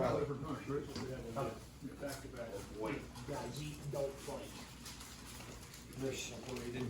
Guys, eat and don't fight. They're separated.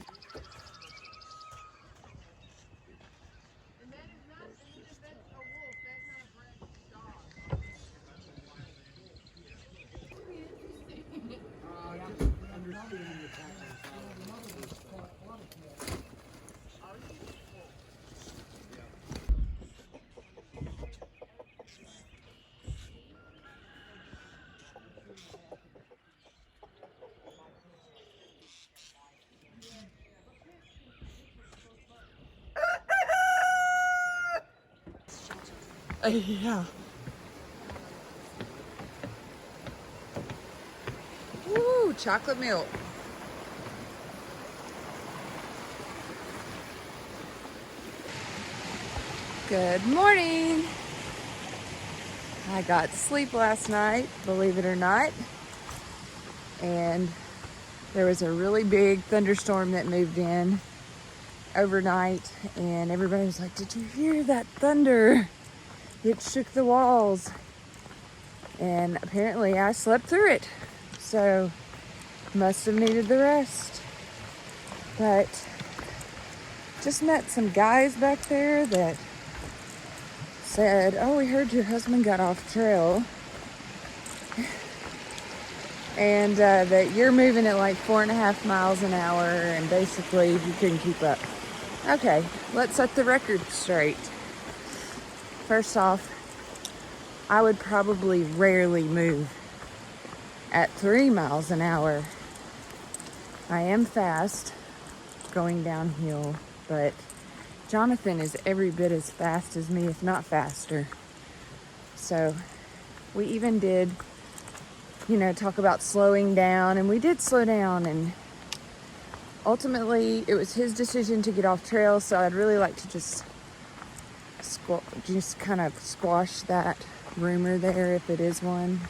Yeah. Woo, chocolate milk. Good morning. I got sleep last night, believe it or not. And there was a really big thunderstorm that moved in overnight. And everybody was like, did you hear that thunder? It shook the walls. And apparently I slept through it. So must have needed the rest. But just met some guys back there that said, oh, we heard your husband got off trail. And that you're moving at like 4.5 miles an hour and basically you couldn't keep up. Okay, let's set the record straight. First off, I would probably rarely move at 3 miles an hour. I am fast going downhill, but Jonathan is every bit as fast as me, if not faster. So we even did, talk about slowing down, and we did slow down, and ultimately it was his decision to get off trail, so I'd really like to just kind of squash that rumor there, if it is one.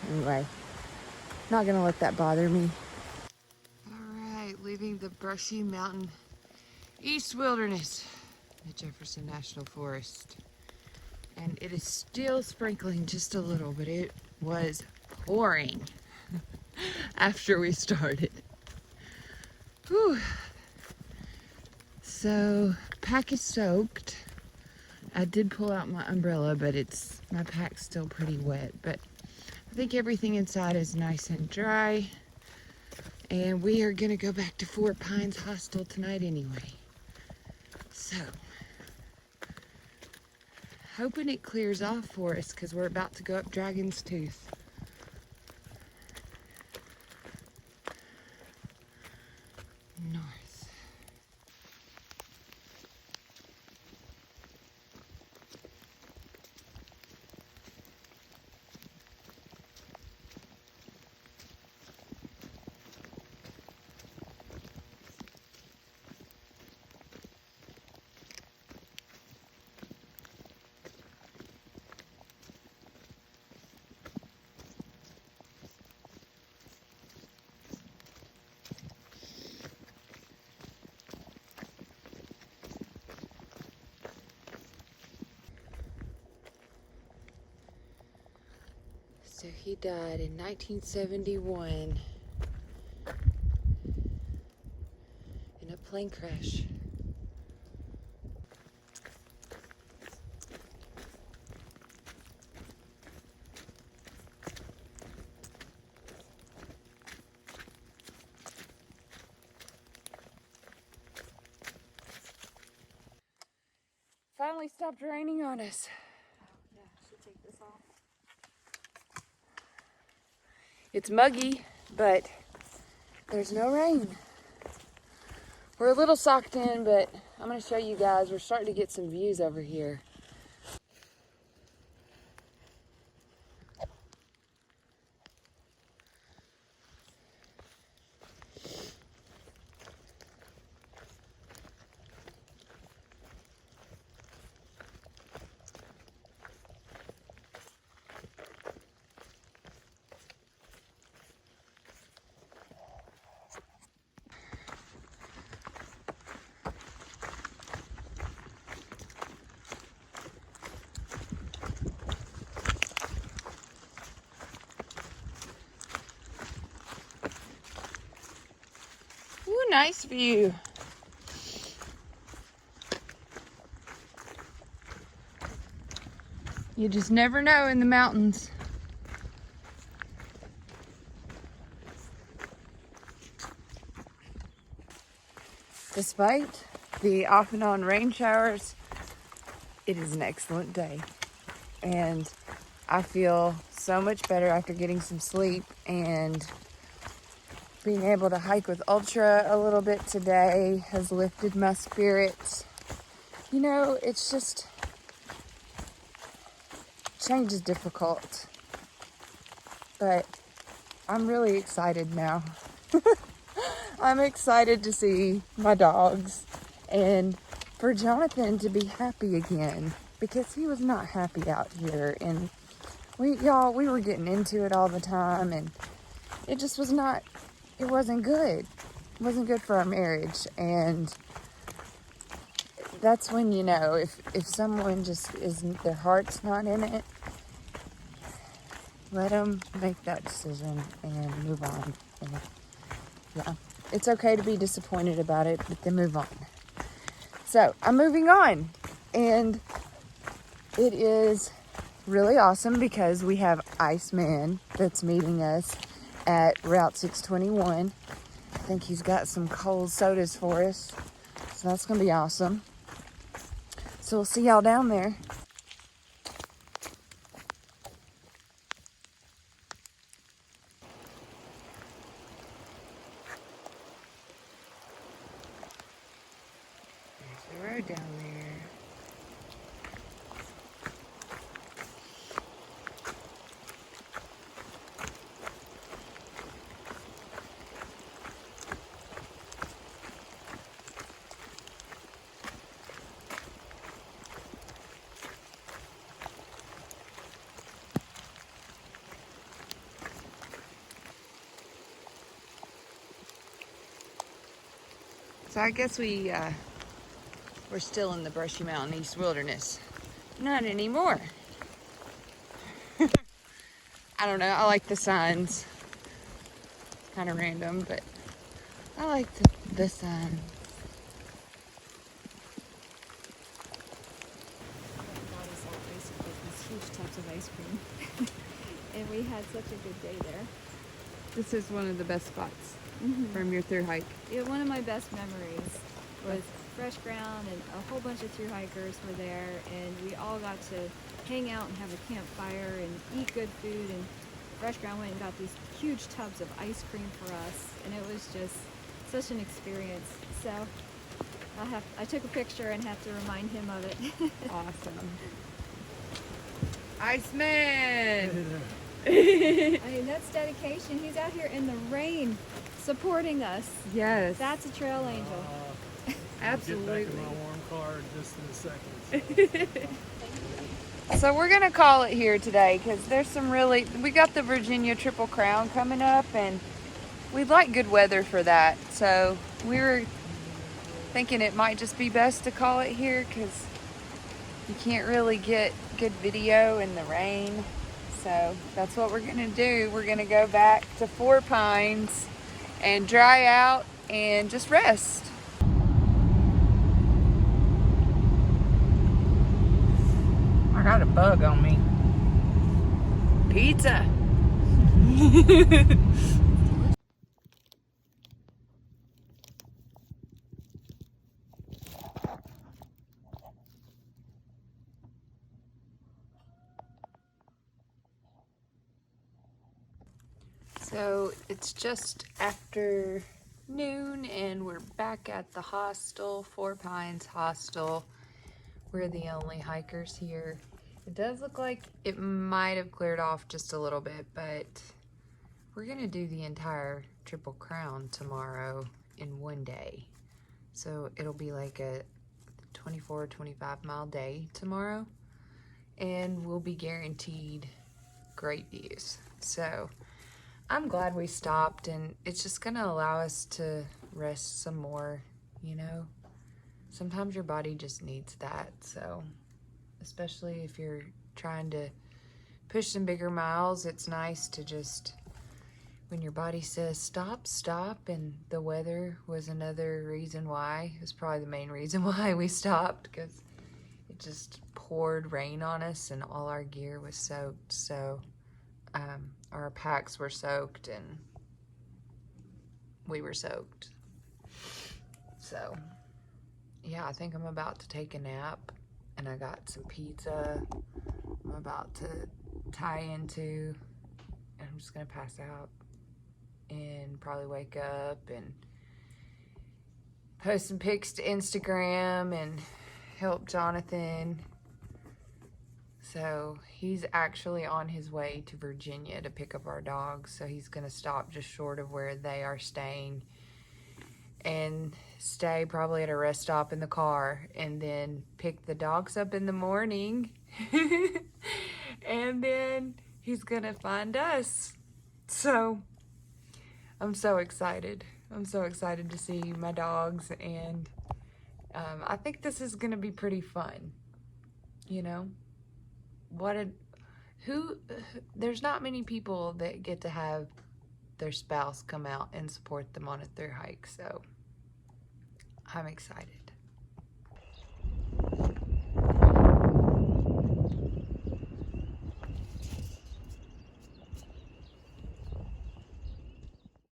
Anyway, not gonna let that bother me. All right, leaving the brushy mountain East Wilderness at Jefferson National Forest. And it is still sprinkling just a little, but it was pouring after we started. Whew. So, pack is soaked. I did pull out my umbrella, but my pack's still pretty wet. But I think everything inside is nice and dry. And we are gonna go back to Fort Pines Hostel tonight anyway. So, hoping it clears off for us because we're about to go up Dragon's Tooth. North. So he died in 1971 in a plane crash. Finally stopped raining on us. Yeah, I should take this off. It's muggy, but there's no rain. We're a little socked in, but I'm going to show you guys. We're starting to get some views over here. nice view. You just never know in the mountains. Despite the off and on rain showers, it is an excellent day. And I feel so much better after getting some sleep and being able to hike with Ultra a little bit today has lifted my spirits. You know, it's just, change is difficult, but I'm really excited now. I'm excited to see my dogs and for Jonathan to be happy again, because he was not happy out here, and we were getting into it all the time, and it just was not, it wasn't good. It wasn't good for our marriage. And that's when you know if someone just isn't, their heart's not in it, let them make that decision and move on. And yeah, it's okay to be disappointed about it, but then move on. So I'm moving on, and it is really awesome because we have Iceman that's meeting us at Route 621. I think he's got some cold sodas for us, so that's gonna be awesome. So we'll see y'all down there. There's the road down there. So I guess we're still in the Brushy Mountain East Wilderness. Not anymore. I don't know, I like the signs. It's kind of random, but I like the sign. Got us all basically these huge tubs of ice cream. And we had such a good day there. This is one of the best spots Mm-hmm. from your through hike. Yeah, one of my best memories was fresh ground, and a whole bunch of through hikers were there, and we all got to hang out and have a campfire and eat good food. And fresh ground went and got these huge tubs of ice cream for us, and it was just such an experience. So I took a picture and have to remind him of it. Awesome. Iceman! I mean, that's dedication. He's out here in the rain supporting us. Yes, That's a trail angel. absolutely. Get back in my warm car just in a second. So we're gonna call it here today because there's some we got the Virginia Triple Crown coming up, and we'd like good weather for that. So we were thinking it might just be best to call it here because you can't really get good video in the rain. So that's what we're gonna do. We're gonna go back to Four Pines and dry out and just rest. I got a bug on me. Pizza. So it's just after noon and we're back at the hostel, Four Pines Hostel. We're the only hikers here. It does look like it might have cleared off just a little bit, but we're gonna do the entire Triple Crown tomorrow in one day. So it'll be like a 24, 25 mile day tomorrow, and we'll be guaranteed great views. So I'm glad we stopped, and it's just gonna allow us to rest some more, you know? Sometimes your body just needs that, so especially if you're trying to push some bigger miles, it's nice to just when your body says stop, stop, and the weather was another reason why. It was probably the main reason why we stopped, because it just poured rain on us and all our gear was soaked. So our packs were soaked and we were soaked. So yeah, I think I'm about to take a nap, and I got some pizza I'm about to tie into, and I'm just gonna pass out and probably wake up and post some pics to Instagram and help Jonathan. So he's actually on his way to Virginia to pick up our dogs, so he's gonna stop just short of where they are staying and stay probably at a rest stop in the car, and then pick the dogs up in the morning and then he's gonna find us. So I'm so excited. I'm so excited to see my dogs, and I think this is gonna be pretty fun. You know, there's not many people that get to have their spouse come out and support them on a thru hike, so I'm excited.